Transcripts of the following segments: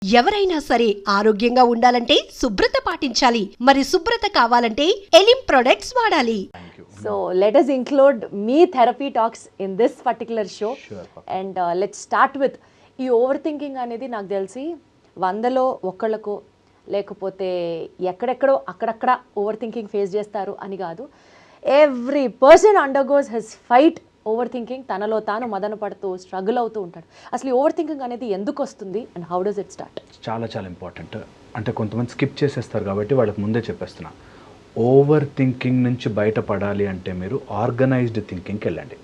ఎవరైనా సరే ఆరోగ్యంగా ఉండాలంటే శుభ్రత పాటించాలి. మరి శుభ్రత కావాలంటే ఎలిం ప్రొడక్ట్స్ వాడాలి. So let us include me therapy talks in this particular show. Sure. And let's start with ఈ ఓవర్ థింకింగ్ అనేది నాకు తెలిసి 100లో ఒక్కళ్ళకో లేకపోతే ఎక్కడెక్కడో అక్కడక్కడ ఓవర్ థింకింగ్ ఫేస్ చేస్తారు అని కాదు. Every person undergoes his fight over thinking, తనలో తాను మదన పడుతూ స్ట్రగుల్ అవుతూ ఉంటాడు. అసలు ఈ ఓవర్ థింకింగ్ అనేది ఎందుకు వస్తుంది and how does it start? చాలా చాలా ఇంపార్టెంట్. అంటే కొంతమంది స్కిప్ చేసేస్తారు కాబట్టి వాళ్ళకి ముందే చెప్పేస్తున్నా. ఓవర్ థింకింగ్ నుంచి బయటపడాలి అంటే మీరు ఆర్గనైజ్డ్ థింకింగ్కి వెళ్ళండి.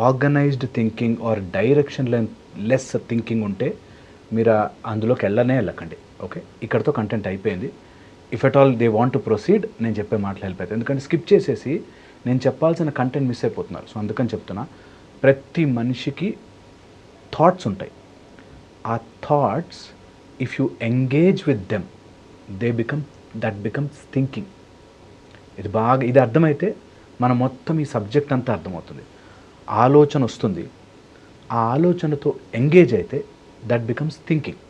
Organized thinking or directionless thinking ఉంటే మీరు అందులోకి వెళ్ళకండి. ఓకే, ఇక్కడతో కంటెంట్ అయిపోయింది. If at all they want to proceed, నేను చెప్పే మాటలు హెల్ప్ అవుతాయి. ఎందుకంటే స్కిప్ చేసేసి నేను చెప్పాల్సిన కంటెంట్ మిస్ అయిపోతున్నారు. సో అందుకని చెప్తున్నా, ప్రతి మనిషికి థాట్స్ ఉంటాయి. ఆ thoughts if you engage with them that becomes thinking. ఇది అర్థమైతే మనం మొత్తం ఈ సబ్జెక్ట్ అంతా అర్థమవుతుంది. ఆలోచన వస్తుంది, ఆ ఆలోచనతో ఎంగేజ్ అయితే that becomes thinking.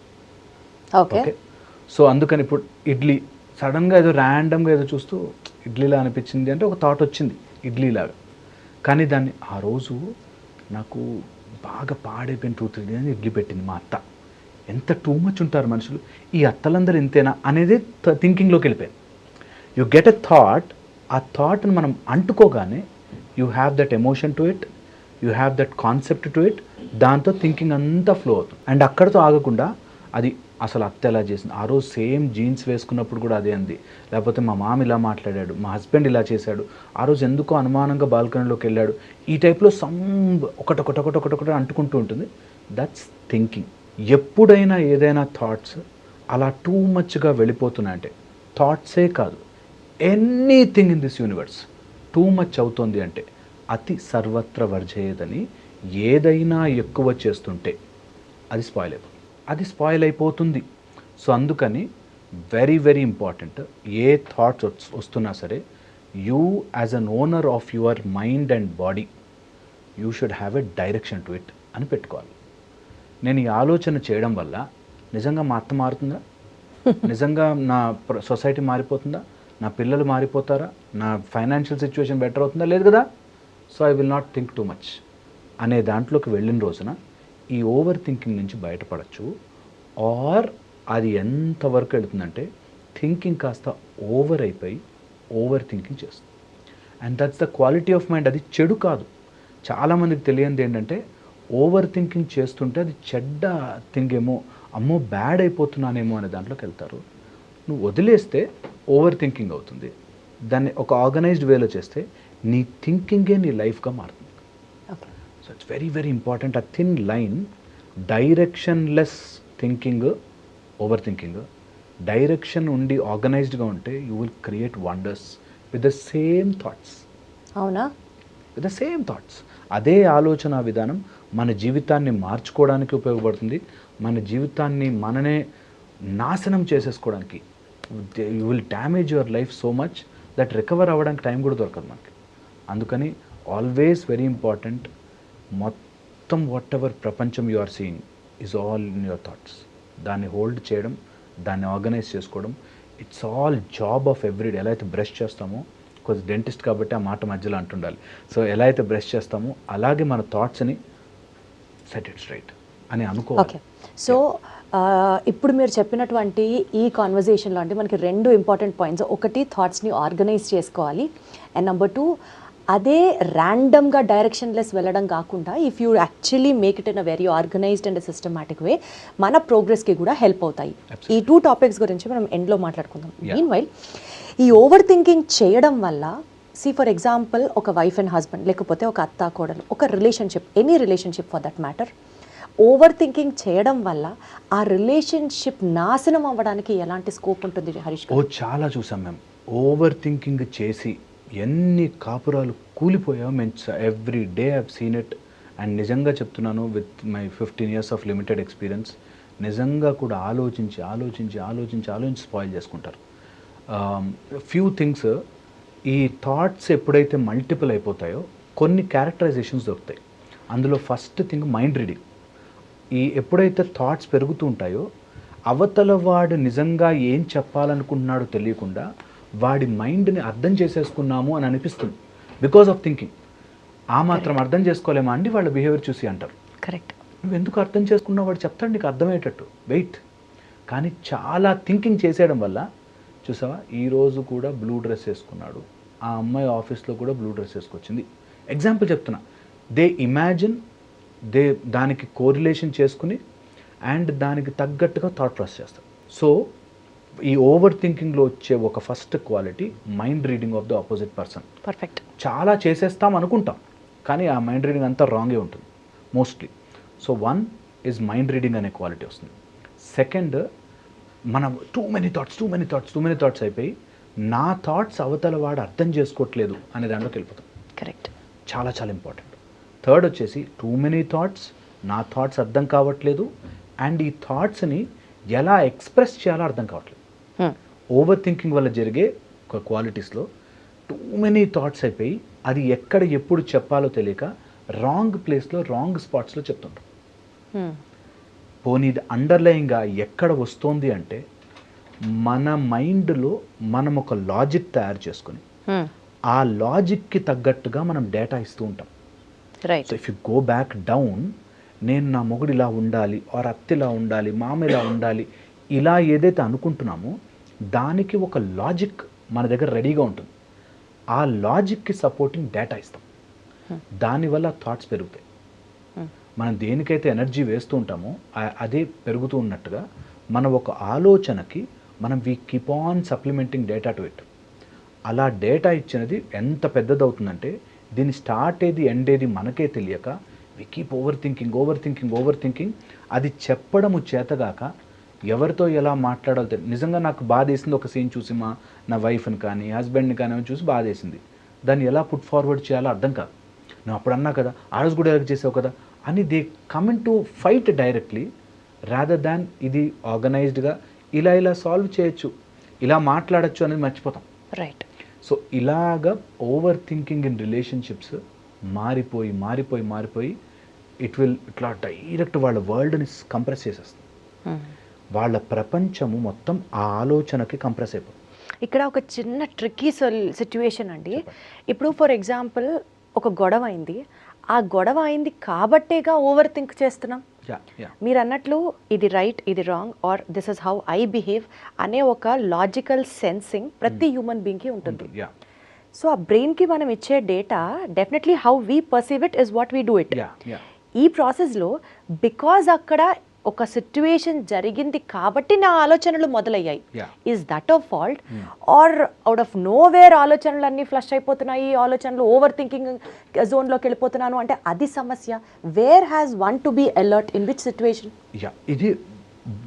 Okay, so అందుకని ఇప్పుడు ఇడ్లీ సడన్గా ఏదో ర్యాండమ్గా ఏదో చూస్తూ ఇడ్లీలా అనిపించింది అంటే ఒక థాట్ వచ్చింది ఇడ్లీలాగా. కానీ దాన్ని ఆ రోజు నాకు బాగా పాడైపోయిన 2-3 డేస్ ఇడ్లీ పెట్టింది మా అత్త. ఎంత టూ మచ్ ఉంటారు మనుషులు, ఈ అత్తలందరూ ఇంతేనా అనేది థింకింగ్లోకి వెళ్ళిపోయింది. యూ గెట్ ఎ థాట్, ఆ థాట్ని మనం అంటుకోగానే you have that emotion to it, you have that concept to it. దాంతో థింకింగ్ అంతా ఫ్లో అవుతుంది. అండ్ అక్కడితో ఆగకుండా అది అసలు అత్త ఎలా చేసింది, ఆ రోజు సేమ్ జీన్స్ వేసుకున్నప్పుడు కూడా అదే అంది, లేకపోతే మా మామ ఇలా మాట్లాడాడు, మా హస్బెండ్ ఇలా చేశాడు, ఆ రోజు ఎందుకో అనుమానంగా బాల్కనీలోకి వెళ్ళాడు, ఈ టైప్లో ఒకటొకటి అంటుకుంటూ ఉంటుంది. That's thinking. ఎప్పుడైనా ఏదైనా థాట్స్ అలా టూ మచ్గా వెళ్ళిపోతున్నాయంటే, థాట్సే కాదు anything in this universe too much అవుతుంది అంటే అతి సర్వత్ర వర్జయేదని, ఏదైనా ఎక్కువ చేస్తుంటే అది స్పాయిల్ అయిపోతుంది. సో అందుకని వెరీ వెరీ ఇంపార్టెంట్, ఏ థాట్స్ వస్తున్నా సరే you as an owner of your mind and body you should have a direction to it అని పెట్టుకోవాలి. నేను ఈ ఆలోచన చేయడం వల్ల నిజంగా మా అత్త మారుతుందా, నిజంగా నా సొసైటీ మారిపోతుందా, నా పిల్లలు మారిపోతారా, నా ఫైనాన్షియల్ సిచ్యువేషన్ బెటర్ అవుతుందా, లేదు కదా. So I will not think too much అనే దాంట్లోకి వెళ్ళిన రోజున ఈ ఓవర్ థింకింగ్ నుంచి బయటపడచ్చు. ఆర్ అది ఎంతవరకు వెళుతుందంటే థింకింగ్ కాస్త ఓవర్ అయిపోయి ఓవర్ థింకింగ్ చేస్తుంది. And that's the quality of mind. అది చెడు కాదు. చాలామందికి తెలియనిది ఏంటంటే ఓవర్ థింకింగ్ చేస్తుంటే అది చెడ్డ థింగ్ ఏమో, అమ్మో బ్యాడ్ అయిపోతున్నానేమో అనే దాంట్లోకి వెళ్తారు. నువ్వు వదిలేస్తే ఓవర్ థింకింగ్ అవుతుంది. దాన్ని ఒక ఆర్గనైజ్డ్ వేలో చేస్తే నీ థింకింగే నీ లైఫ్గా మారుతుంది. So it's very very important. ఆ థిన్ లైన్, డైరెక్షన్లెస్ థింకింగ్, ఓవర్ థింకింగ్. డైరెక్షన్ ఉండి ఆర్గనైజ్డ్గా ఉంటే you will create wonders with the same thoughts. అవునా? With the same thoughts. అదే ఆలోచన విధానం మన జీవితాన్ని మార్చుకోవడానికి ఉపయోగపడుతుంది. మన జీవితాన్ని మననే నాశనం చేసేసుకోవడానికి. You will damage your life so much that recover అవ్వడానికి టైం కూడా దొరకదు మనకి. అందుకని ఆల్వేస్ వెరీ ఇంపార్టెంట్, మొత్తం వాట్ ఎవర్ ప్రపంచం you are seeing is all in your thoughts. దాన్ని హోల్డ్ చేయడం, దాన్ని ఆర్గనైజ్ చేసుకోవడం, it's all job of everyday. ఎలా అయితే బ్రష్ చేస్తామో, కొంచెం డెంటిస్ట్ కాబట్టి ఆ మాట మధ్యలో అంటుండాలి. సో ఎలా అయితే బ్రష్ చేస్తామో అలాగే మన థాట్స్ని సెట్ ఇట్ స్ట్రైట్ అని అనుకోవాలి. ఓకే, సో ఇప్పుడు మీరు చెప్పినటువంటి ఈ కాన్వర్జేషన్లో అంటే మనకి 2 ఇంపార్టెంట్ పాయింట్స్. ఒకటి, థాట్స్ని ఆర్గనైజ్ చేసుకోవాలి. అండ్ నెంబర్ 2, అదే ర్యాండమ్గా డైరెక్షన్లెస్ వెళ్ళడం కాకుండా if you actually make it in a very organised and systematic way మన ప్రోగ్రెస్కి కూడా హెల్ప్ అవుతాయి. ఈ 2 టాపిక్స్ గురించి మనం ఎండ్లో మాట్లాడుకుందాం. మీన్వైల్, ఈ ఓవర్ థింకింగ్ చేయడం వల్ల ఫర్ ఎగ్జాంపుల్ ఒక వైఫ్ అండ్ హస్బెండ్, లేకపోతే ఒక అత్త కోడలు, ఒక relationship, any relationship for that matter, over thinking చేయడం వల్ల ఆ రిలేషన్షిప్ నాశనం అవ్వడానికి ఎలాంటి స్కోప్ ఉంటుంది హరీష్ గారు? చాలా చూసాం మేము. ఓవర్ థింకింగ్ చేసి ఎన్ని కాపురాలు కూలిపోయావు మేము. Every day I've seen it. And నిజంగా చెప్తున్నాను, with my 15 years of limited experience, నిజంగా కూడా ఆలోచించి స్పాయిల్ చేసుకుంటారు. ఫ్యూ థింగ్స్, ఈ థాట్స్ ఎప్పుడైతే మల్టిపుల్ అయిపోతాయో కొన్ని క్యారెక్టరైజేషన్స్ దొరుకుతాయి. అందులో ఫస్ట్ థింగ్ మైండ్ రీడింగ్. ఈ ఎప్పుడైతే థాట్స్ పెరుగుతూ ఉంటాయో అవతల వాడు నిజంగా ఏం చెప్పాలనుకుంటున్నాడో తెలియకుండా వాడి మైండ్ని అర్థం చేసేసుకున్నాము అని అనిపిస్తుంది బికాస్ ఆఫ్ థింకింగ్. ఆ మాత్రం అర్థం చేసుకోలేమా అండి వాళ్ళ బిహేవియర్ చూసి అంటారు. కరెక్ట్. నువ్వు ఎందుకు అర్థం చేసుకున్నావు, వాడు చెప్తాడు నీకు అర్థమయ్యేటట్టు, వెయిట్. కానీ చాలా థింకింగ్ చేసేయడం వల్ల చూసావా, ఈరోజు కూడా బ్లూ డ్రెస్ వేసుకున్నాడు, ఆ అమ్మాయి ఆఫీస్లో కూడా బ్లూ డ్రెస్ వేసుకొచ్చింది. ఎగ్జాంపుల్ చెప్తున్నా. దే ఇమాజిన్, దానికి కోరిలేషన్ చేసుకుని అండ్ దానికి తగ్గట్టుగా థాట్ ప్రాసెస్ చేస్తారు. సో ఈ ఓవర్ థింకింగ్లో వచ్చే ఒక first quality mind reading of the opposite person. Perfect. చాలా చేసేస్తాం అనుకుంటాం, కానీ ఆ మైండ్ రీడింగ్ అంతా రాంగే ఉంటుంది mostly. So 1 is mind reading అనే క్వాలిటీ వస్తుంది. సెకండ్, మనం టూ మెనీ థాట్స్ అయిపోయి నా థాట్స్ అవతల వాడు అర్థం చేసుకోవట్లేదు అనే దాంట్లోకి వెళ్ళిపోతాం. కరెక్ట్. చాలా చాలా ఇంపార్టెంట్. థర్డ్ వచ్చేసి టూ మెనీ థాట్స్, నా థాట్స్ అర్థం కావట్లేదు అండ్ ఈ థాట్స్ని ఎలా ఎక్స్ప్రెస్ చేయాలో అర్థం కావట్లేదు. ఓవర్ థింకింగ్ వల్ల జరిగే ఒక క్వాలిటీస్లో టూ మెనీ థాట్స్ అయిపోయి అది ఎక్కడ ఎప్పుడు చెప్పాలో తెలియక రాంగ్ ప్లేస్లో రాంగ్ స్పాట్స్లో చెప్తుంటాం. పోనీ ఇది అండర్లయింగ్గా ఎక్కడ వస్తుంది అంటే మన మైండ్లో మనం ఒక లాజిక్ తయారు చేసుకుని ఆ లాజిక్కి తగ్గట్టుగా మనం డేటా ఇస్తూ ఉంటాం. Right. So if you go back down, నేను నా మొగుడు ఇలా ఉండాలి, ఆర్ అత్త ఇలా ఉండాలి, మామ ఇలా ఉండాలి, ఇలా ఏదైతే అనుకుంటున్నామో దానికి ఒక లాజిక్ మన దగ్గర రెడీగా ఉంటుంది. ఆ లాజిక్కి సపోర్టింగ్ డేటా ఇస్తాం. దానివల్ల థాట్స్ పెరుగుతాయి. మనం దేనికైతే ఎనర్జీ వేస్తూ ఉంటామో అదే పెరుగుతూ ఉన్నట్టుగా మన ఒక ఆలోచనకి మనం we keep on supplementing data to it. అలా డేటా ఇచ్చినది ఎంత పెద్దదవుతుందంటే దీన్ని స్టార్ట్ ఏది ఎండ్ ఏది మనకే తెలియక వి కీప్ ఓవర్ థింకింగ్. అది చెప్పడము చేతగాక ఎవరితో ఎలా మాట్లాడాలో తెలియదు. నిజంగా నాకు బాధ వేసింది ఒక సీన్ చూసి నా వైఫ్ని కానీ హస్బెండ్ని కానీ చూసి బాధ వేసింది. దాన్ని ఎలా పుట్ ఫార్వర్డ్ చేయాలో అర్థం కాదు. నువ్వు అప్పుడు అన్నా కదా, ఆ రోజు కూడా ఎలా చేసావు కదా అని they coming to fight directly rather than ఇది ఆర్గనైజ్డ్గా ఇలా సాల్వ్ చేయొచ్చు, ఇలా మాట్లాడచ్చు అనేది మర్చిపోతాం. రైట్. సో ఇలాగా ఓవర్ థింకింగ్ ఇన్ రిలేషన్షిప్స్ మారిపోయి ఇట్లా డైరెక్ట్ వాళ్ళ వరల్డ్ని కంప్రెస్ చేసేస్తుంది. వాళ్ళ ప్రపంచము మొత్తం ఆ ఆలోచనకి కంప్రెస్ అయిపోతుంది. ఇక్కడ ఒక చిన్న ట్రిక్కీ సిచ్యువేషన్ అండి. ఇప్పుడు ఫర్ ఎగ్జాంపుల్ ఒక గొడవ అయింది, ఆ గొడవ అయింది కాబట్టేగా ఓవర్ థింక్ చేస్తున్నాం. మీరు అన్నట్లు ఇది రైట్, ఇది wrong, or this is how I behave అనే ఒక లాజికల్ సెన్సింగ్ ప్రతి హ్యూమన్ బీయింగ్కి ఉంటుంది. సో ఆ బ్రెయిన్కి మనం ఇచ్చే data definitely how we perceive it is what we do it. ఈ ప్రాసెస్లో బికాజ్ అక్కడ ఒక సిచ్యువేషన్ జరిగింది కాబట్టి నా ఆలోచనలు మొదలయ్యాయి. Is that a fault or out of nowhere ఆలోచనలు అన్నీ ఫ్లష్ అయిపోతున్నాయి, ఆలోచనలు ఓవర్ థింకింగ్ జోన్లోకి వెళ్ళిపోతున్నాను అంటే అది సమస్య. Where has one to be alert in which situation? ఇది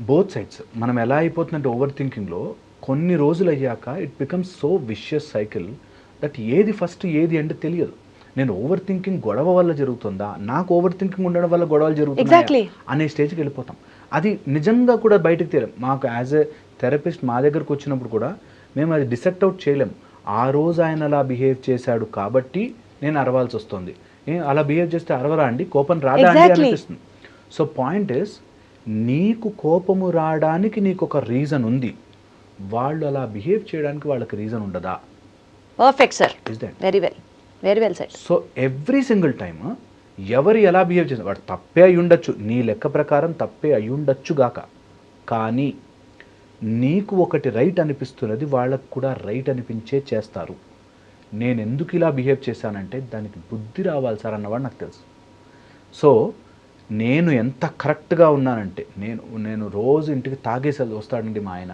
బోత్ సైడ్స్. మనం ఎలా అయిపోతుందంటే ఓవర్ థింకింగ్లో కొన్ని రోజులు అయ్యాక it becomes so vicious cycle that ఏది ఫస్ట్ ఏది అంటే తెలియదు. నేను ఓవర్ థింకింగ్ గొడవ వల్ల జరుగుతుందా, నాకు ఓవర్ థింకింగ్ ఉండడం వల్ల గొడవలు జరుగుతున్నాయి అనే స్టేజ్కి వెళ్ళిపోతాం. అది నిజంగా కూడా బయటకు తీయలేం. మాకు యాజ్ ఎ థెరపిస్ట్ మా దగ్గరకు వచ్చినప్పుడు కూడా మేము అది డిసెక్ట్ అవుట్ చేయలేం. ఆ రోజు ఆయన అలా బిహేవ్ చేశాడు కాబట్టి నేను అరవాల్సి వస్తుంది. అలా బిహేవ్ చేస్తే అరవరా అండి, కోపం రాదా అండి అనిపిస్తుంది. సో పాయింట్ ఇస్, నీకు కోపము రావడానికి నీకు ఒక రీజన్ ఉంది, వాళ్ళు అలా బిహేవ్ చేయడానికి వాళ్ళకి రీజన్ ఉండదా? Perfect sir, very well said. So every single time ఎవరు ఎలా బిహేవ్ చేస్తారు, వాడు తప్పే అయి ఉండొచ్చు, నీ లెక్క ప్రకారం తప్పే అయి ఉండొచ్చు గాక, కానీ నీకు ఒకటి రైట్ అనిపిస్తున్నది వాళ్ళకు కూడా రైట్ అనిపించే చేస్తారు. నేను ఎందుకు ఇలా బిహేవ్ చేశానంటే దానికి బుద్ధి రావాలి సార్ అన్నవాడు నాకు తెలుసు. సో నేను ఎంత కరెక్ట్గా ఉన్నానంటే నేను రోజు ఇంటికి తాగేసి వస్తాడండి మా ఆయన.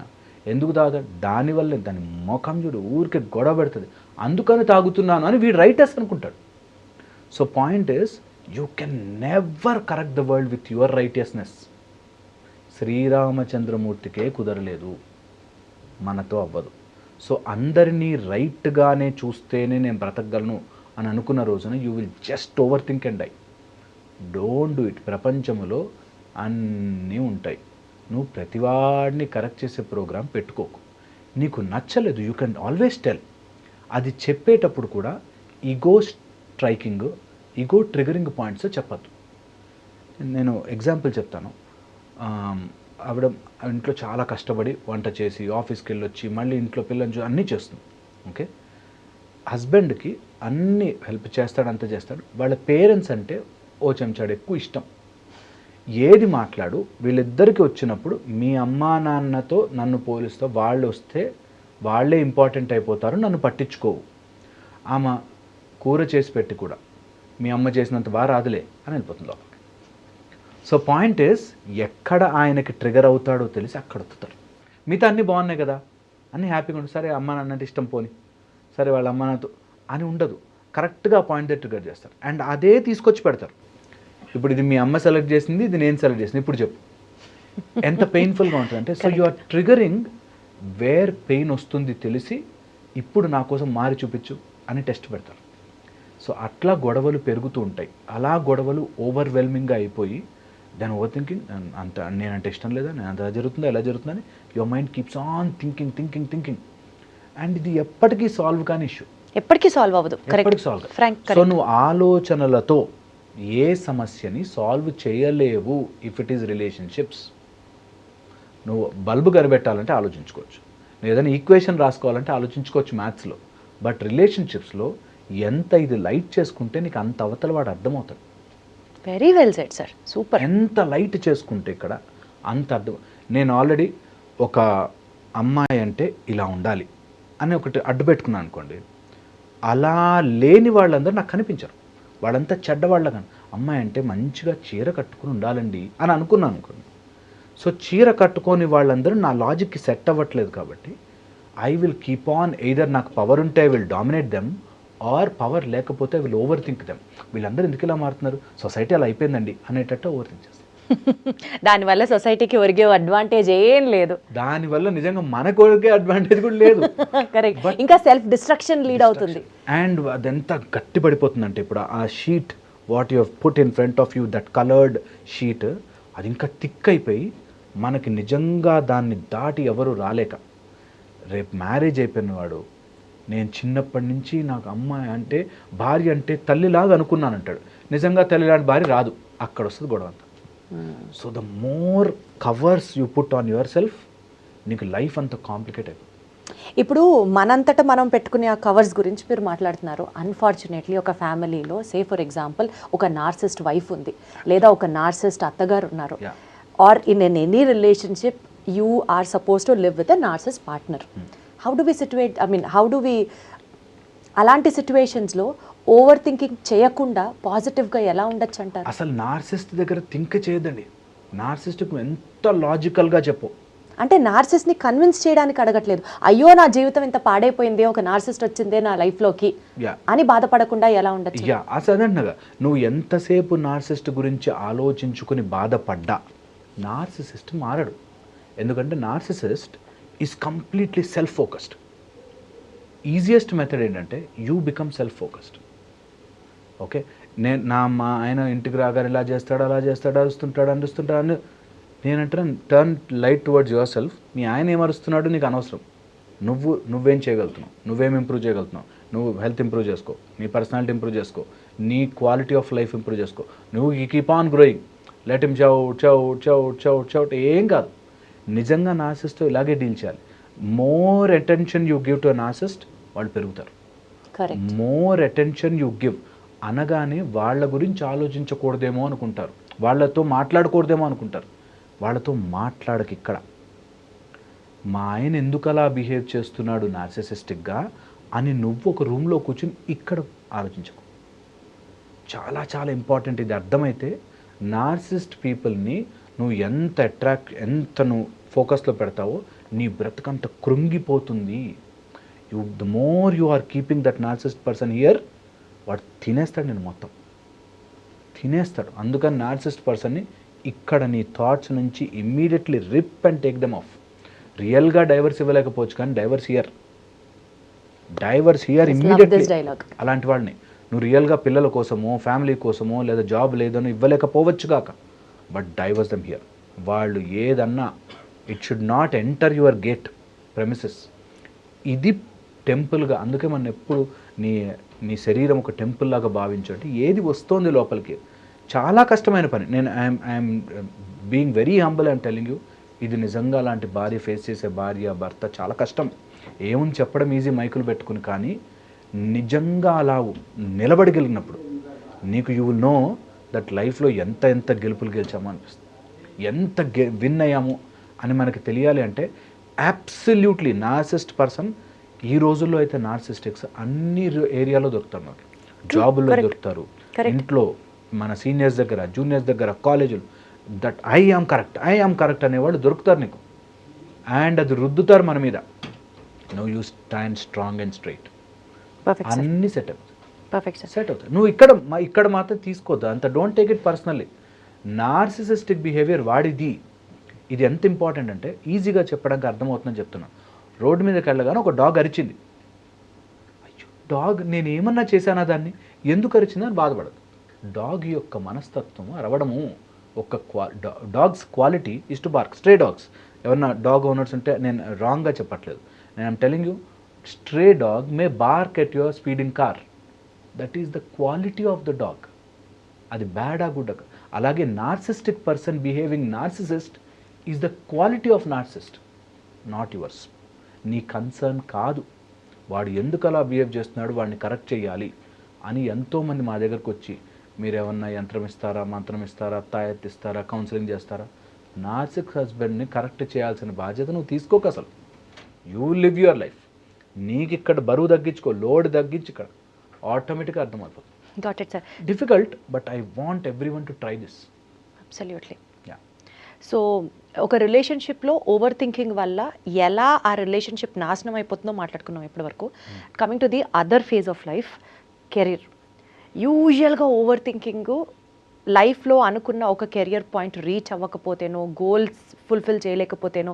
ఎందుకు తాగుతాడు? దానివల్ల దాని ముఖం చూడు ఊరికే గొడవ పెడుతుంది, అందుకని తాగుతున్నాను అని వీడు రైటర్స్ అనుకుంటాడు. So point is, you can never correct the world with your righteousness. శ్రీరామచంద్రమూర్తికే కుదరలేదు, మనతో అవ్వదు. సో అందరినీ రైట్గానే చూస్తేనే నేను బ్రతకగలను అని అనుకున్న రోజున you will just over think and die. Don't do it. ప్రపంచంలో అన్నీ ఉంటాయి, నువ్వు ప్రతివాడిని కరెక్ట్ చేసే ప్రోగ్రాం పెట్టుకోకు. నీకు నచ్చలేదు, యూ కెన్ ఆల్వేస్ టెల్. అది చెప్పేటప్పుడు కూడా ego striking, ego triggering points చెప్పద్దు. నేను ఎగ్జాంపుల్ చెప్తాను. ఆవిడ ఇంట్లో చాలా కష్టపడి వంట చేసి ఆఫీస్కి వెళ్ళొచ్చి మళ్ళీ ఇంట్లో పిల్లలు అన్నీ చేస్తుంది. ఓకే, హస్బెండ్కి అన్నీ హెల్ప్ చేస్తాడు, అంతా చేస్తాడు. వాళ్ళ పేరెంట్స్ అంటే ఓ చెంచాడు ఎక్కువ ఇష్టం. ఏది మాట్లాడు వీళ్ళిద్దరికి వచ్చినప్పుడు మీ అమ్మా నాన్నతో నన్ను పోలిస్తూ వాళ్ళు వస్తే వాళ్ళే ఇంపార్టెంట్ అయిపోతారు, నన్ను పట్టించుకోవు. ఆమె కూర చేసి పెట్టి కూడా మీ అమ్మ చేసినంత బాగా రాదులే అని వెళ్ళిపోతుంది లోపలికి. సో పాయింట్ ఈస్, ఎక్కడ ఆయనకి ట్రిగర్ అవుతాడో తెలిసి అక్కడ వస్తారు. మిగతా అన్నీ బాగున్నాయి కదా, అన్నీ హ్యాపీగా ఉంటుంది. సరే అమ్మ నాన్నంటే ఇష్టం పోని, సరే వాళ్ళ అమ్మ నాన్నతో అని ఉండదు. కరెక్ట్గా పాయింట్ దగ్గర ట్రిగర్ చేస్తారు అండ్ అదే తీసుకొచ్చి పెడతారు. ఇప్పుడు ఇది మీ అమ్మ సెలెక్ట్ చేసింది, ఇది నేను సెలెక్ట్ చేసింది, ఇప్పుడు చెప్పు ఎంత పెయిన్ఫుల్గా ఉంటుంది అంటే. So you are triggering where pain వస్తుంది తెలిసి ఇప్పుడు నా కోసం మారి చూపించు అని టెస్ట్ పెడతారు. సో అట్లా గొడవలు పెరుగుతూ ఉంటాయి. అలా గొడవలు ఓవర్వెల్మింగ్గా అయిపోయి దాని ఓవర్ థింకింగ్, అంత నేనంటే ఇష్టం లేదా, నేను అంత జరుగుతుందా ఎలా జరుగుతుందని your mind keeps on thinking thinking thinking and ఇది ఎప్పటికీ సాల్వ్ కాని ఇష్యూ, ఎప్పటికీ సాల్వ్ అవ్వదు. ఎప్పటికీ సాల్వ్. సో నువ్వు ఆలోచనలతో ఏ సమస్యని సాల్వ్ చేయలేవు. ఇఫ్ ఇట్ ఈస్ రిలేషన్షిప్స్, నువ్వు బల్బు కనిపెట్టాలంటే ఆలోచించుకోవచ్చు, నువ్వు ఏదైనా ఈక్వేషన్ రాసుకోవాలంటే ఆలోచించుకోవచ్చు మ్యాథ్స్లో. బట్ రిలేషన్షిప్స్లో ఎంత ఇది లైట్ చేసుకుంటే నీకు అంత అవతల వాడు అర్థమవుతాడు. Very well said sir, super. ఎంత లైట్ చేసుకుంటే ఇక్కడ అంత అర్థం. నేను ఆల్రెడీ ఒక అమ్మాయి అంటే ఇలా ఉండాలి అని ఒకటి అడ్డు పెట్టుకున్నాను అనుకోండి, అలా లేని వాళ్ళందరూ నాకు కనిపించరు. వాళ్ళంతా చెడ్డవాళ్ళ కానీ అమ్మాయి అంటే మంచిగా చీర కట్టుకుని ఉండాలండి అని అనుకున్నాను అనుకోండి. సో చీర కట్టుకొని వాళ్ళందరూ నా లాజిక్కి సెట్ అవ్వట్లేదు కాబట్టి I will keep on, either నాకు పవర్ ఉంటే I will dominate them, or power లేకపోతే I will over think them. వీళ్ళందరూ ఎందుకు ఇలా మారుతున్నారు, సొసైటీ అలా అయిపోయిందండి అనేటట్టు ఓవర్ థింక్ చేస్తాను. దానివల్ల సొసైటీకి ఒరిగే అడ్వాంటేజ్ ఏం లేదు, దానివల్ల నిజంగా మనకు ఒరిగే అడ్వాంటేజ్ కూడా లేదు. కరెక్ట్, ఇంకా సెల్ఫ్ డిస్ట్రక్షన్ లీడ్ అవుతుంది. అండ్ అదెంత గట్టి పడిపోతుందంటే ఇప్పుడు ఆ sheet what you have put in front of you, that coloured sheet, అది ఇంకా థిక్ అయిపోయి మనకి నిజంగా దాన్ని దాటి ఎవరు రాలేక, రేపు మ్యారేజ్ అయిపోయిన వాడు నేను చిన్నప్పటి నుంచి నాకు అమ్మాయి అంటే భార్య అంటే తల్లిలాగా అనుకున్నాను అంటాడు. నిజంగా తల్లిలాంటి భార్య రాదు, అక్కడ వస్తుంది గొడవ అంతా. So the more covers you put on your self, నీకు లైఫ్ అంత కాంప్లికేట్ అయిపోతుంది. ఇప్పుడు మనంతట మనం పెట్టుకునే ఆ కవర్స్ గురించి మీరు మాట్లాడుతున్నారు. అన్ఫార్చునేట్లీ ఒక ఫ్యామిలీలో సే ఫర్ ఎగ్జాంపుల్ ఒక నార్సిస్ట్ వైఫ్ ఉంది, లేదా ఒక నార్సిస్ట్ అత్తగారు ఉన్నారు, or in any relationship you are suppose to live with a narcissist partner. How do we situate, I mean how do we అలాంటి సిచ్యువేషన్స్లో ఓవర్ థింకింగ్ చేయకుండా పాజిటివ్గా ఎలా ఉండొచ్చు అంటారు? అసలు నార్సిస్ట్ దగ్గర థింక్ చేయదండి. నార్సిస్ట్కు ఎంత లాజికల్గా చెప్పు. అంటే నార్సిస్ట్ని కన్విన్స్ చేయడానికి అడగట్లేదు, అయ్యో నా జీవితం ఇంత పాడైపోయింది ఒక నార్సిస్ట్ వచ్చిందే నా లైఫ్లోకి అని బాధపడకుండా ఎలా ఉండొచ్చు? అసలు నువ్వు ఎంతసేపు నార్సిస్ట్ గురించి ఆలోచించుకుని బాధపడ్డా నార్సిసిస్ట్ మారడు. ఎందుకంటే narcissist is completely self focused. Easiest method ఏంటంటే you become self focused. Okay, మా ఆయన ఇంటికి రాగానే ఇలా చేస్తాడు అలా చేస్తాడు అరుస్తుంటాడు అని నేనంటాను, turn light towards yourself. మీ ఆయన ఏం అరుస్తున్నాడు నీకు అనవసరం. నువ్వేం చేయగలుగుతున్నావు, నువ్వేం ఇంప్రూవ్ చేయగలుగుతున్నావు, నువ్వు హెల్త్ ఇంప్రూవ్ చేసుకో, నీ పర్సనాలిటీ ఇంప్రూవ్ చేసుకో, నీ క్వాలిటీ ఆఫ్ లైఫ్ ఇంప్రూవ్ చేసుకో. నువ్వు keep on growing, let him shout ఏం కాదు. నిజంగా నార్సిస్ట్తో ఇలాగే డీల్ చేయాలి. More attention you give to a narcissist, వాళ్ళు పెరుగుతారు. మోర్ అటెన్షన్ యూ గివ్ అనగానే వాళ్ళ గురించి ఆలోచించకూడదేమో అనుకుంటారు, వాళ్ళతో మాట్లాడకూడదేమో అనుకుంటారు. వాళ్ళతో మాట్లాడక ఇక్కడ మా ఆయన ఎందుకు అలా బిహేవ్ చేస్తున్నాడు నార్సిసిస్టిక్గా అని నువ్వు ఒక రూమ్లో కూర్చుని ఇక్కడ ఆలోచించకు. చాలా చాలా ఇంపార్టెంట్ ఇది. అర్థమైతే నార్సిస్ట్ పీపుల్ని నువ్వు ఎంత నువ్వు ఫోకస్లో పెడతావో నీ బ్రతకంత కృంగిపోతుంది. The more you are keeping that narcissist person here, వాడు తినేస్తాడు, నేను మొత్తం తినేస్తాడు. అందుకని నార్సిస్ట్ పర్సన్ని ఇక్కడ నీ థాట్స్ నుంచి immediately rip and take them off. రియల్గా డైవర్స్ ఇవ్వలేకపోవచ్చు కానీ డైవర్స్ హియర్ ఇమ్మీడియట్లీ. అలాంటి వాళ్ళని నువ్వు రియల్గా పిల్లల కోసమో ఫ్యామిలీ కోసమో లేదా జాబ్ లేదనో ఇవ్వలేకపోవచ్చు కాక, బట్ డైవర్స్ దెమ్ హియర్. వాళ్ళు ఏదన్నా it should not enter your gate premises. ఇది టెంపుల్గా, అందుకే మనం ఎప్పుడు నీ శరీరం ఒక టెంపుల్ లాగా భావించండి. ఏది వస్తోంది లోపలికి చాలా కష్టమైన పని. నేను I'm being very humble, I'm telling you, ఇది నిజంగా అలాంటి భార్య ఫేస్ చేసే భార్య భర్త చాలా కష్టం. ఏముంది చెప్పడం ఈజీ మైకులు పెట్టుకుని, కానీ నిజంగా అలా నిలబడగలిగినప్పుడు నీకు యూ విల్ నో దట్ లైఫ్లో ఎంత గెలుపులు గెలిచామో అనిపిస్తుంది. ఎంత విన్ అయ్యాము అని మనకి తెలియాలి అంటే అబ్సల్యూట్లీ నార్సిస్ట్ పర్సన్ ఈ రోజుల్లో అయితే నార్సిస్టిక్స్ అన్ని ఏరియాలో దొరుకుతారు. మనకి జాబుల్లో దొరుకుతారు, ఇంట్లో మన సీనియర్స్ దగ్గర, జూనియర్స్ దగ్గర, కాలేజీలు. దట్ ఐ ఆమ్ కరెక్ట్ అనేవాళ్ళు దొరుకుతారు నీకు, అండ్ అది రుద్దుతారు మన మీద. No you stand strong and straight. అన్నీ సెట్ అవుతాయి. నువ్వు ఇక్కడ మాత్రం తీసుకోవద్దు అంత. Don't take it personally. Narcissistic behaviour వాడిది. ఇది ఎంత ఇంపార్టెంట్ అంటే ఈజీగా చెప్పడానికి అర్థమవుతుందని చెప్తున్నాను. రోడ్డు మీదకి వెళ్ళగానే ఒక డాగ్ అరిచింది. అయ్యో డాగ్, నేను ఏమన్నా చేశానా దాన్ని, ఎందుకు అరిచిందని బాధపడదు. డాగ్ యొక్క మనస్తత్వం అరవడము. ఒక dogs quality is to BARC. Stray dogs, ఎవరన్నా డాగ్ ఓనర్స్ ఉంటే నేను రాంగ్గా చెప్పట్లేదు, నేను I'm telling you, stray dog May BARC at your speeding car. That is the quality of the dog. అది బ్యాడా గుడ్డా. అలాగే narcissistic person behaving narcissist is the quality of narcissist, not yours. నీ concern కాదు వాడు ఎందుకు అలా బిహేవ్ చేస్తున్నాడు, వాడిని correct చేయాలి అని ఎంతోమంది మా దగ్గరకు వచ్చి, మీరేమన్నా యంత్రం ఇస్తారా, మంత్రం ఇస్తారా, తాయెత్తు ఇస్తారా, కౌన్సిలింగ్ చేస్తారా? నార్సిక్ హస్బెండ్ని కరెక్ట్ చేయాల్సిన బాధ్యత నువ్వు తీసుకోక. అసలు యూ లివ్ యువర్ లైఫ్. నీకు ఇక్కడ బరువు తగ్గించుకో, లోడ్ తగ్గించి, ఇక్కడ ఆటోమేటిక్గా అర్థమైపోతుంది. Got it sir. Difficult, but I want everyone to try this. Absolutely. Yeah. So ఒక రిలేషన్షిప్లో ఓవర్ థింకింగ్ వల్ల ఎలా ఆ రిలేషన్షిప్ నాశనం అయిపోతుందో మాట్లాడుకున్నాం ఇప్పటివరకు. Coming to the other phase of life, career. యూజువల్గా ఓవర్ థింకింగ్ లైఫ్లో అనుకున్న ఒక కెరియర్ పాయింట్ రీచ్ అవ్వకపోతేనో, గోల్స్ ఫుల్ఫిల్ చేయలేకపోతేనో,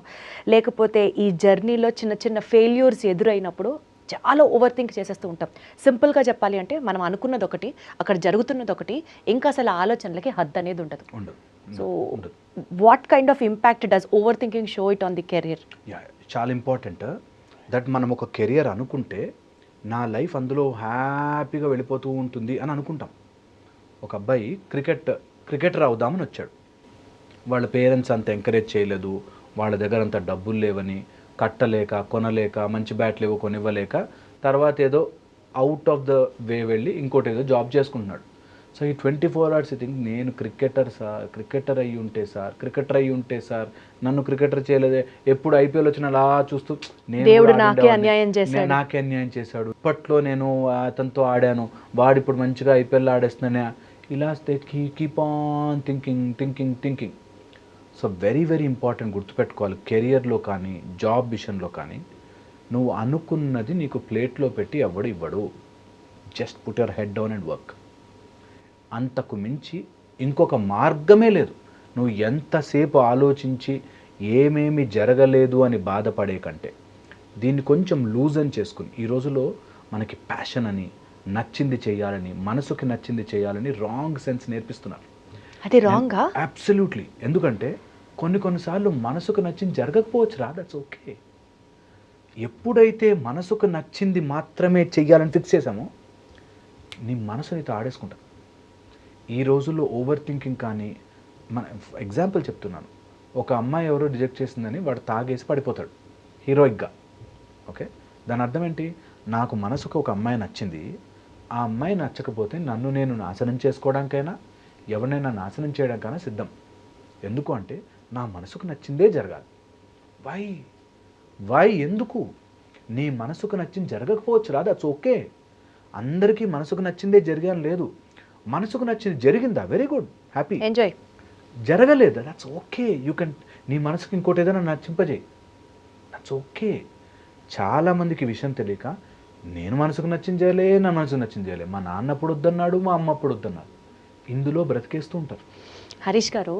లేకపోతే ఈ జర్నీలో చిన్న చిన్న ఫెయిల్యూర్స్ ఎదురైనప్పుడు చాలా ఓవర్ థింక్ చేసేస్తూ ఉంటాం. సింపుల్గా చెప్పాలి అంటే మనం అనుకున్నది ఒకటి, అక్కడ జరుగుతున్నది ఒకటి, ఇంకా అసలు ఆలోచనలకి హద్దు అనేది ఉండదు. So what kind of impact does over thinking show it on the career? చాలా ఇంపార్టెంట్ దట్ మనం ఒక కెరియర్ అనుకుంటే నా లైఫ్ అందులో హ్యాపీగా వెళ్ళిపోతూ ఉంటుంది అని అనుకుంటాం. ఒక అబ్బాయి క్రికెటర్ అవుదామని వచ్చాడు. వాళ్ళ పేరెంట్స్ అంత ఎంకరేజ్ చేయలేదు, వాళ్ళ దగ్గర అంత డబ్బులు లేవని, కట్టలేక, కొనలేక, మంచి బ్యాట్లు ఏవో కొనివ్వలేక, తర్వాత ఏదో అవుట్ ఆఫ్ ద వే వెళ్ళి ఇంకోటి ఏదో జాబ్ చేసుకుంటున్నాడు. సో ఈ 24 hours థింక్, నేను క్రికెటర్ అయ్యి ఉంటే సార్ నన్ను క్రికెటర్ చేయలేదే, ఎప్పుడు ఐపీఎల్ వచ్చిన అలా చూస్తూ దేవుడు నాకే అన్యాయం చేశాడు, ఇప్పట్లో నేను అతనితో ఆడాను, వాడు ఇప్పుడు మంచిగా ఐపీఎల్ ఆడేస్తున్నానే, ఇలా keep on thinking. So very important గుర్తుపెట్టుకోవాలి. కెరియర్లో కానీ జాబ్ విషయంలో కానీ నువ్వు అనుకున్నది నీకు ప్లేట్లో పెట్టి ఎవడు ఇవ్వడు. Just put your head down and work. అంతకు మించి ఇంకొక మార్గమే లేదు. నువ్వు ఎంతసేపు ఆలోచించి ఏమేమి జరగలేదు అని బాధపడే కంటే దీన్ని కొంచెం లూజ్ అని చేసుకుని, ఈ రోజులో మనకి ప్యాషన్ అని, నచ్చింది చేయాలని, మనసుకి నచ్చింది చేయాలని రాంగ్ సెన్స్ నేర్పిస్తున్నారు. అది రాంగా? అబ్సల్యూట్లీ. ఎందుకంటే కొన్నిసార్లు మనసుకు నచ్చింది జరగకపోవచ్చు రా, దట్స్ ఓకే. ఎప్పుడైతే మనసుకు నచ్చింది మాత్రమే చెయ్యాలని ఫిక్స్ చేసామో నీ మనసు నీతో ఆడేసుకుంటా. ఈ రోజుల్లో ఓవర్ థింకింగ్ కానీ, మన ఎగ్జాంపుల్ చెప్తున్నాను, ఒక అమ్మాయి ఎవరో రిజెక్ట్ చేసిందని వాడు తాగేసి పడిపోతాడు హీరోయిక్గా. ఓకే, దాని అర్థం ఏంటి? నాకు మనసుకు ఒక అమ్మాయి నచ్చింది, ఆ అమ్మాయి నచ్చకపోతే నన్ను నేను నాశనం చేసుకోవడానికైనా, ఎవరినైనా నాశనం చేయడానికైనా సిద్ధం. ఎందుకు అంటే నా మనసుకు నచ్చిందే జరగాలి. వై ఎందుకు? నీ మనసుకు నచ్చింది జరగకపోవచ్చు రా, దట్స్ ఓకే. అందరికీ మనసుకు నచ్చిందే జరిగాను లేదు. మనసుకు నచ్చింది జరిగిందా, వెరీ గుడ్, హ్యాపీ, ఎంజాయ్. జరగలేదా, దట్స్ ఓకే. యూ కెన్, నీ మనసుకు ఇంకోటి ఏదైనా నచ్చింపజేయి, దట్స్ ఓకే. చాలామందికి విషయం తెలియక, నేను మనసుకు నచ్చింది చేయలే, నా మనసుకు నచ్చింది చేయలే, మా నాన్న అప్పుడు వద్దన్నాడు, మా అమ్మ అప్పుడు వద్దన్నాడు, ఇందులో బ్రతికేస్తూ ఉంటారు. హరీష్ గారు,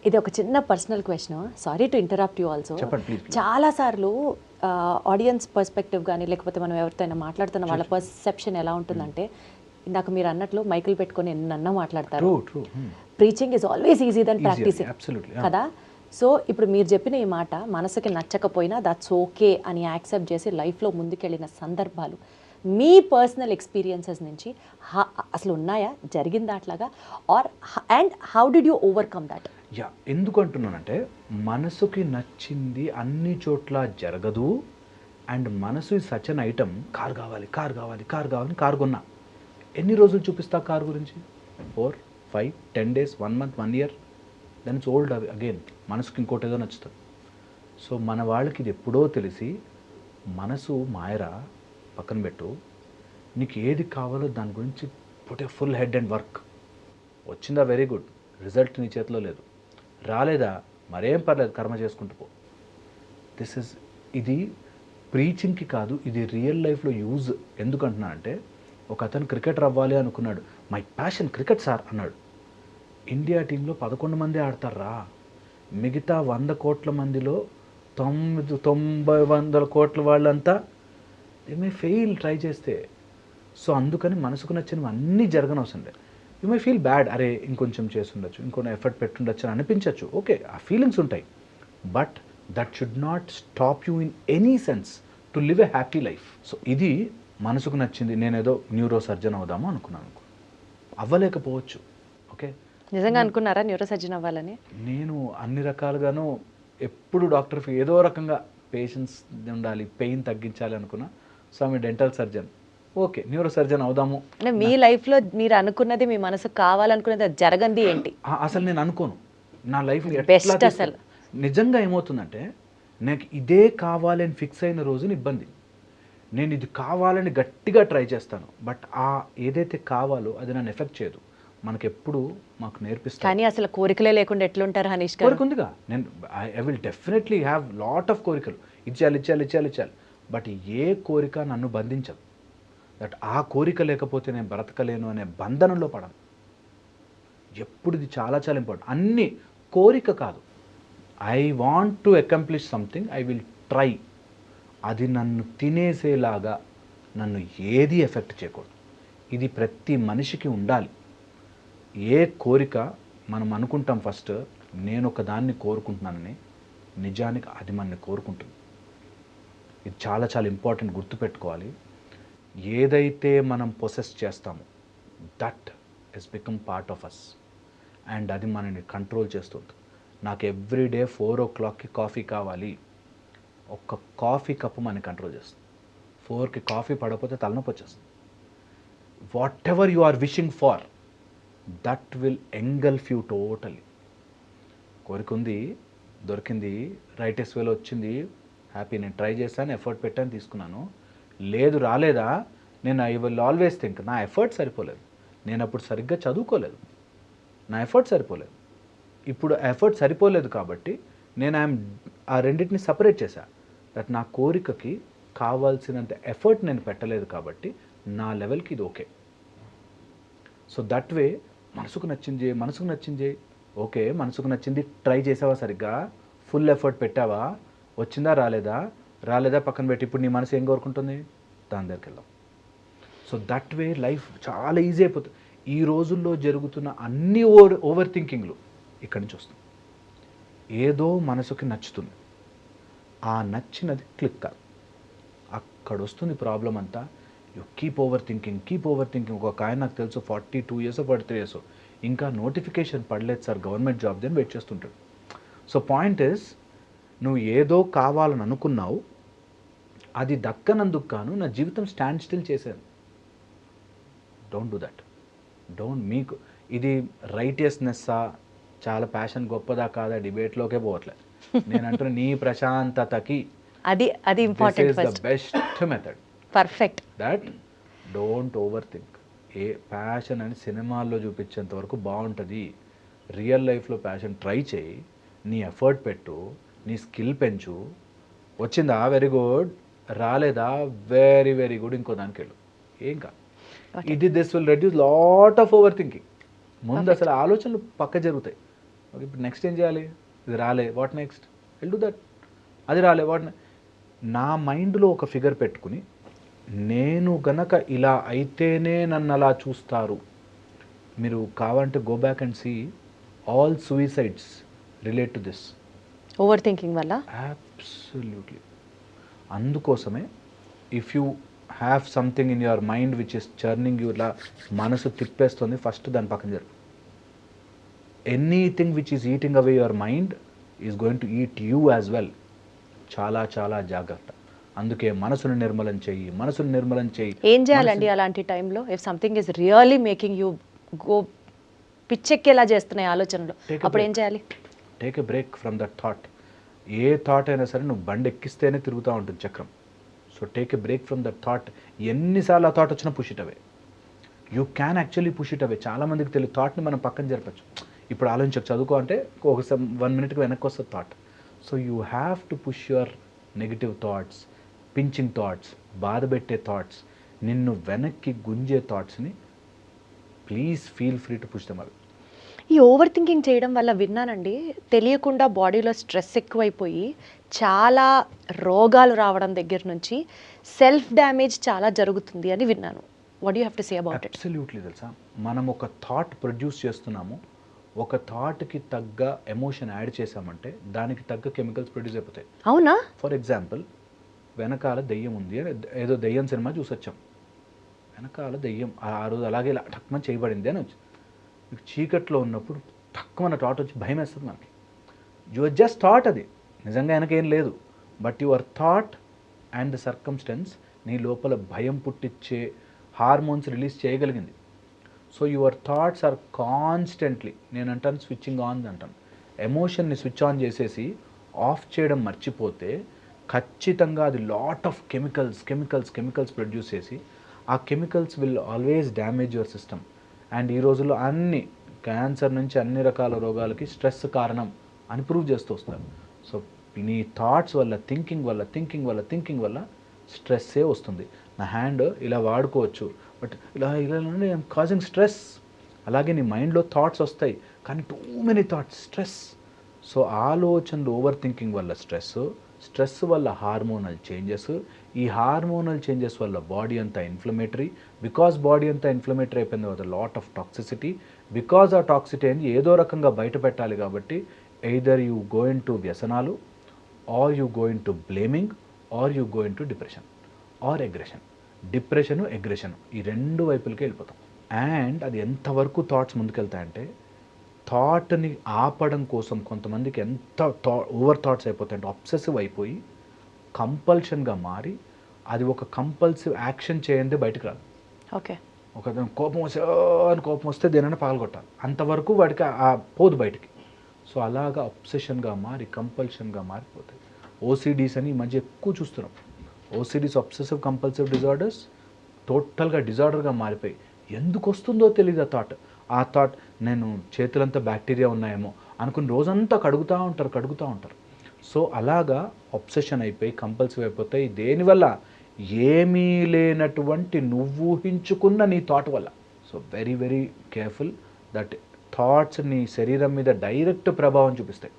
ఇది ఒక చిన్న personal question, sorry to interrupt you also. చెప్పండి ప్లీజ్. చాలాసార్లు ఆడియన్స్ పర్స్పెక్టివ్ కానీ, లేకపోతే మనం ఎవరితోనైనా మాట్లాడుతున్న వాళ్ళ పర్సెప్షన్ ఎలా ఉంటుందంటే, ఇందాక మీరు అన్నట్లు మైకులు పెట్టుకొని ఎన్నన్నా మాట్లాడతారు. Preaching is always easy then practicing కదా. సో ఇప్పుడు మీరు చెప్పిన ఈ మాట మనసుకి నచ్చకపోయినా దట్స్ ఓకే అని యాక్సెప్ట్ చేసి లైఫ్లో ముందుకెళ్ళిన సందర్భాలు మీ పర్సనల్ ఎక్స్పీరియన్సెస్ నుంచి అసలు ఉన్నాయా, జరిగిందా అట్లాగా? And how did you overcome that? Yeah ఎందుకు అంటున్నానంటే మనసుకి నచ్చింది అన్ని చోట్ల జరగదు. అండ్ మనసు is such an item. Car కావాలి కార్ కావాలి కార్ కావాలి కార్ కొన్నా. ఎన్ని రోజులు చూపిస్తా కార్ గురించి? 4, 5, 10 days, 1 month, 1 year, then it's old again. మనసుకి ఇంకోటి ఏదో నచ్చుతుంది. సో మన వాళ్ళకి ఇది ఎప్పుడో తెలిసి మనసు మాయరా పక్కన పెట్టు, నీకు ఏది కావాలో దాని గురించి put a full head and work. వచ్చిందా వెరీ గుడ్, రిజల్ట్ నీ చేతిలో లేదు. రాలేదా మరేం పర్లేదు, కర్మ చేసుకుంటూ పో. ఇది ప్రీచింగ్కి కాదు, ఇది రియల్ లైఫ్లో యూజ్. ఎందుకంటున్నా అంటే ఒక అతను క్రికెటర్ అవ్వాలి అనుకున్నాడు. మై ప్యాషన్ క్రికెట్ సార్ అన్నాడు. ఇండియా టీంలో 11 మంది ఆడతారా, మిగతా 100 కోట్ల మందిలో 90 కోట్ల వాళ్ళంతా దే మే ఫెయిల్ ట్రై చేస్తే. సో అందుకని మనసుకు నచ్చినవి అన్నీ జరగనవసరం లేదు. యూ మే ఫీల్ బ్యాడ్, అరే ఇంకొంచెం చేస్తుండొచ్చు, ఇంకొన్ని ఎఫర్ట్ పెట్టుండొచ్చు అని అనిపించవచ్చు. ఓకే, ఆ ఫీలింగ్స్ ఉంటాయి. But that should not stop you in any sense to live a happy life. So ఇది మనసుకు నచ్చింది. నేనేదో న్యూరో సర్జన్ అవుదాము అనుకున్నాను, అవ్వలేకపోవచ్చు. ఓకే, నిజంగా అనుకున్నారా న్యూరో సర్జన్ అవ్వాలని? నేను అన్ని రకాలుగాను ఎప్పుడు డాక్టర్ ఏదో రకంగా పేషెన్స్ ఉండాలి, పెయిన్ తగ్గించాలి అనుకున్నా. సో ఆమె dental surgeon, okay neuro surgeon అవుదాము. అంటే మీ లైఫ్లో మీరు అనుకున్నది, మీ మనసు కావాలనుకున్నది అది జరగంది ఏంటి? అసలు నేను అనుకోను నా లైఫ్ బెస్ట్. అసలు నిజంగా ఏమవుతుందంటే నాకు ఇదే కావాలని ఫిక్స్ అయిన రోజున ఇబ్బంది. నేను ఇది కావాలని గట్టిగా ట్రై చేస్తాను, బట్ ఆ ఏదైతే కావాలో అది నన్ను ఎఫెక్ట్ చేయదు. మనకెప్పుడు మాకు నేర్పిస్తాను. కానీ అసలు కోరికలే లేకుండా ఎట్లుంటారు హనీష్ గారు? కోరిక ఉందిగా, నేను I will definitely have lot of కోరికలు, ఇచ్చేయాలి ఇచ్చేయాలి ఇచ్చేయాలి ఇచ్చేయాలి. బట్ ఏ కోరిక నన్ను బంధించదు. దట్ ఆ కోరిక లేకపోతే నేను బ్రతకలేను అనే బంధనంలో పడను. ఎప్పుడు ఇది చాలా చాలా ఇంపార్టెంట్. అన్ని కోరిక కాదు, I want to accomplish something, I will try. అది నన్ను తినేసేలాగా నన్ను ఏది ఎఫెక్ట్ చేయకూడదు. ఇది ప్రతి మనిషికి ఉండాలి. ఏ కోరిక మనం అనుకుంటాం ఫస్ట్, నేను ఒక దాన్ని కోరుకుంటున్నానని, నిజానికి అది మనని కోరుకుంటుంది. ఇది చాలా చాలా ఇంపార్టెంట్, గుర్తుపెట్టుకోవాలి. ఏదైతే మనం పొసెస్ చేస్తామో that is become part of us, and అది మనని కంట్రోల్ చేస్తుంది. నాకు ఎవ్రీడే 4 o'clockకి కాఫీ కావాలి, ఒక్క కాఫీ కప్పు మనని కంట్రోల్ చేస్తుంది. 4కి కాఫీ పడకపోతే తలనొప్పి వచ్చేస్తుంది. Whatever you are wishing for, that will engulf you totally. కోరిక ఉంది, దొరికింది, రైటెస్ట్ వేలో వచ్చింది, హ్యాపీ, నేను ట్రై చేశాను, ఎఫర్ట్ పెట్టాను, తీసుకున్నాను. లేదు రాలేదా, నేను ఐ విల్ ఆల్వేస్ థింక్ నా ఎఫర్ట్ సరిపోలేదు, నేను అప్పుడు సరిగ్గా చదువుకోలేదు, నా ఎఫర్ట్ సరిపోలేదు. ఇప్పుడు ఎఫర్ట్ సరిపోలేదు కాబట్టి నేను ఆ రెండింటిని సపరేట్ చేశా. దట్ నా కోరికకి కావాల్సినంత ఎఫర్ట్ నేను పెట్టలేదు కాబట్టి నా లెవెల్కి ఇది ఓకే. సో దట్ వే మనసుకు నచ్చింది, మనసుకు నచ్చింది, ఓకే మనసుకు నచ్చింది ట్రై చేసావా, సరిగ్గా ఫుల్ ఎఫర్ట్ పెట్టావా, వచ్చిందా రాలేదా, రాలేదా పక్కన పెట్టి ఇప్పుడు నీ మనసు ఏం కోరుకుంటుంది, దాని దగ్గరికి వెళ్దాం. సో దట్ వే లైఫ్ చాలా ఈజీ అయిపోతుంది. ఈ రోజుల్లో జరుగుతున్న అన్ని ఓవర్ థింకింగ్లు ఇక్కడి నుంచి వస్తుంది. ఏదో మనసుకి నచ్చుతుంది, ఆ నచ్చినది క్లిక్ కాదు, అక్కడ వస్తుంది ప్రాబ్లం అంతా. You keep over thinking. ఒక ఆయన నాకు తెలుసు 42 years 43 years ఇంకా నోటిఫికేషన్ పడలేదు సార్ గవర్నమెంట్ జాబ్, అని వెయిట్ చేస్తుంటాడు. సో పాయింట్ ఇస్, నువ్వు ఏదో కావాలని అనుకున్నావు, అది దక్కనందుకు గాను నా జీవితం స్టాండ్ స్టిల్ చేశాను. Don't do that. మీకు ఇది రైటియస్నెస్సా, చాలా ప్యాషన్ గొప్పదా కాదా డిబేట్లోకే పోవట్లేదు. నేను అంటున్నా నీ ప్రశాంతతకి అది important. This is the best method. Perfect. That don't over think. A passion అని సినిమాల్లో చూపించేంత వరకు బాగుంటుంది. రియల్ లైఫ్లో ప్యాషన్ ట్రై చేయి, నీ ఎఫర్ట్ పెట్టు, నీ స్కిల్ పెంచు. వచ్చిందా వెరీ గుడ్, రాలేదా వెరీ వెరీ గుడ్, ఇంకో దానికి వెళ్ళు, ఏం కాదు. This will reduce lot of over thinking. ముందు అసలు ఆలోచనలు పక్క జరుగుతాయి. ఓకే, ఇప్పుడు నెక్స్ట్ ఏం చేయాలి, ఇది రాలే, what next, will do that. అది రాలే, నా మైండ్లో ఒక ఫిగర్ పెట్టుకుని, నేను గనక ఇలా అయితేనే నన్ను అలా చూస్తారు. మీరు కావాలంటే go back and see all suicides relate to this, over thinking వల్ల. అబ్సల్యూట్లీ. అందుకోసమే if you have something in your mind which is churning you, ఇలా మనసు తిప్పేస్తుంది, ఫస్ట్ దాని పక్కన జరుగు. Anything which is eating away your mind is going to eat you as well. చాలా చాలా జాగ్రత్త. అందుకే మనసును నిర్మలం చెయ్యి, మనసును నిర్మలం చెయ్యి. ఏం చేయాలండి అలాంటి టైంలో? If something is really making you go పిచ్చెక్కేలా చేస్తున్నాయి ఆలోచనలు, అప్పుడు ఏం చేయాలి? Take a break from that thought. ఏ థాట్ అయినా సరే నువ్వు బండి ఎక్కిస్తేనే తిరుగుతూ ఉంటుంది చక్రం. So take a break from that thought. ఎన్నిసార్లు ఆ థాట్ వచ్చినా push it away. You can actually push it away. చాలామందికి తెలియదు థాట్ని మనం పక్కన జరపచ్చు. ఇప్పుడు ఆలోచించక చదువుకో అంటే ఒక 1 minute వెనక్కి వస్తుంది thought. So you have to push your negative thoughts, pinching thoughts, బాధ పెట్టే థాట్స్, నిన్ను వెనక్కి గుంజే థాట్స్ని please feel free to push them away. ఈ ఓవర్ థింకింగ్ చేయడం వల్ల విన్నానండి, తెలియకుండా బాడీలో స్ట్రెస్ ఎక్కువైపోయి చాలా రోగాలు రావడం దగ్గర నుంచి సెల్ఫ్ డ్యామేజ్ చాలా జరుగుతుంది అని విన్నాను. What you have to say about it? Absolutely. తెలుసా, మనం ఒక థాట్ ప్రొడ్యూస్ చేస్తున్నాము, ఒక థాట్కి తగ్గ ఎమోషన్ యాడ్ చేసామంటే దానికి తగ్గ కెమికల్స్ ప్రొడ్యూస్ అయిపోతాయి. అవునా? ఫర్ ఎగ్జాంపుల్, వెనకాల దెయ్యం ఉంది అని ఏదో దెయ్యం సినిమా చూసొచ్చాం. వెనకాల దెయ్యం ఆ రోజు అలాగే ఇలా టక్మని చేయబడింది అని వచ్చింది. మీకు చీకట్లో ఉన్నప్పుడు తక్కువ థాట్ వచ్చి భయం వేస్తుంది మనకి. యువర్ జస్ట్ థాట్, అది నిజంగా వెనకేం లేదు. But your thought and the circumstances నీ లోపల భయం పుట్టించే హార్మోన్స్ రిలీజ్ చేయగలిగింది. So your thoughts are constantly, నేను అంటాను స్విచ్చింగ్ ఆన్ అంటాను. ఎమోషన్ని స్విచ్ ఆన్ చేసేసి ఆఫ్ చేయడం మర్చిపోతే ఖచ్చితంగా అది లాట్ ఆఫ్ కెమికల్స్ ప్రొడ్యూస్ చేసి ఆ chemicals will always damage your system. And ఈ రోజుల్లో అన్ని క్యాన్సర్ నుంచి అన్ని రకాల రోగాలకి స్ట్రెస్ కారణం అని ప్రూవ్ చేస్తూ వస్తారు. సో నీ థాట్స్ వల్ల, థింకింగ్ వల్ల స్ట్రెస్సే వస్తుంది. నా హ్యాండ్ ఇలా వాడుకోవచ్చు, బట్ ఇలా కాజింగ్ స్ట్రెస్. అలాగే నీ మైండ్లో థాట్స్ వస్తాయి, కానీ too many thoughts, stress. So ఆలోచనలు ఓవర్ థింకింగ్ వల్ల స్ట్రెస్ వల్ల హార్మోనల్ చేంజెస్, ఈ హార్మోనల్ చేంజెస్ వల్ల బాడీ అంతా ఇన్ఫ్లమేటరీ. బికాజ్ బాడీ అంతా ఇన్ఫ్లమేటరీ అయిపోయిన తర్వాత లాట్ ఆఫ్ టాక్సిసిటీ. బికాజ్ ఆ టాక్సిటీ అనేది ఏదో రకంగా బయట పెట్టాలి కాబట్టి ఎయిదర్ యూ గోయింగ్ టు వ్యసనాలు, or you going to blaming, or you going to depression or aggression. Aggression ఈ రెండు వైపులకి వెళ్ళిపోతాం. అండ్ అది ఎంతవరకు థాట్స్ ముందుకెళ్తాయంటే, థాట్ని ఆపడం కోసం కొంతమందికి ఎంత ఓవర్ థాట్స్ అయిపోతాయంటే అబ్సెసివ్ అయిపోయి కంపల్షన్గా మారి అది ఒక కంపల్సివ్ యాక్షన్ చేయందే బయటకు రాదు. ఓకే, ఒక కోపం వస్తే దేనైనా పగలగొట్టాలి, అంతవరకు వాడికి ఆ పోదు బయటికి. సో అలాగా అబ్సెషన్గా మారి కంపల్షన్గా మారిపోతాయి. ఓసిడీస్ అని ఈ మధ్య ఎక్కువ చూస్తున్నాం. ఓసిడీస్, అబ్సెసివ్ కంపల్సివ్ డిజార్డర్స్, టోటల్గా డిజార్డర్గా మారిపోయి ఎందుకు వస్తుందో తెలియదు ఆ థాట్. నేను చేతులంతా బ్యాక్టీరియా ఉన్నాయేమో అనుకుని రోజంతా కడుగుతూ ఉంటారు. సో అలాగా అబ్సెషన్ అయిపోయి కంపల్సివ్ అయిపోతాయి. దేనివల్ల? ఏమీ లేనటువంటి నువ్వు ఊహించుకున్న నీ థాట్ వల్ల. So very very careful that thoughts నీ శరీరం మీద డైరెక్ట్ ప్రభావం చూపిస్తాయి.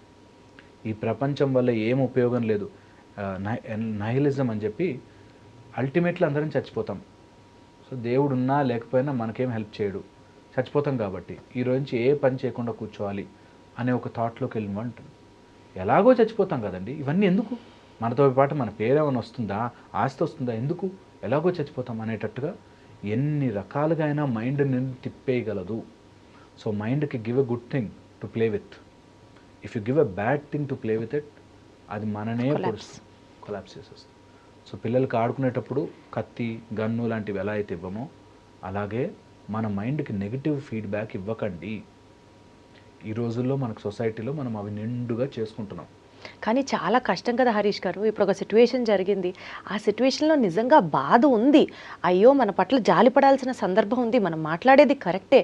ఈ ప్రపంచం వల్ల ఏం ఉపయోగం లేదు, నైహిలిజం అని చెప్పి అల్టిమేట్లీ అందరం చచ్చిపోతాం. సో దేవుడు ఉన్నా లేకపోయినా మనకేం హెల్ప్ చేయడు, చచ్చిపోతాం. కాబట్టి ఈ రోజు నుంచి ఏ పని చేయకుండా కూర్చోవాలి అనే ఒక థాట్లోకి వెళ్ళమంటుంది. ఎలాగో చచ్చిపోతాం కదండి, ఇవన్నీ ఎందుకు? మనతో పాటు మన పేరేమైనా వస్తుందా, ఆస్తి వస్తుందా, ఎందుకు? ఎలాగో చచ్చిపోతాం అనేటట్టుగా ఎన్ని రకాలుగా అయినా మైండ్ నిన్ను తిప్పేయగలదు. సో మైండ్కి give a good thing to play with. If you give a bad thing to play with it, అది మననే కొలాప్స్ చేసేస్తుంది. సో పిల్లలకి ఆడుకునేటప్పుడు కత్తి, గన్ను లాంటివి ఎలా అయితే ఇవ్వమో, అలాగే మన మైండ్కి నెగిటివ్ ఫీడ్బ్యాక్ ఇవ్వకండి. ఈ రోజుల్లో మనకు సొసైటీలో మనం అవి నిండుగా చేసుకుంటున్నాం. కానీ చాలా కష్టం కదా హరీష్ గారు. ఇప్పుడు ఒక సిట్యువేషన్ జరిగింది, ఆ సిట్యువేషన్లో నిజంగా బాధ ఉంది, అయ్యో మన పట్ల జాలి పడాల్సిన సందర్భం ఉంది, మనం మాట్లాడేది కరెక్టే,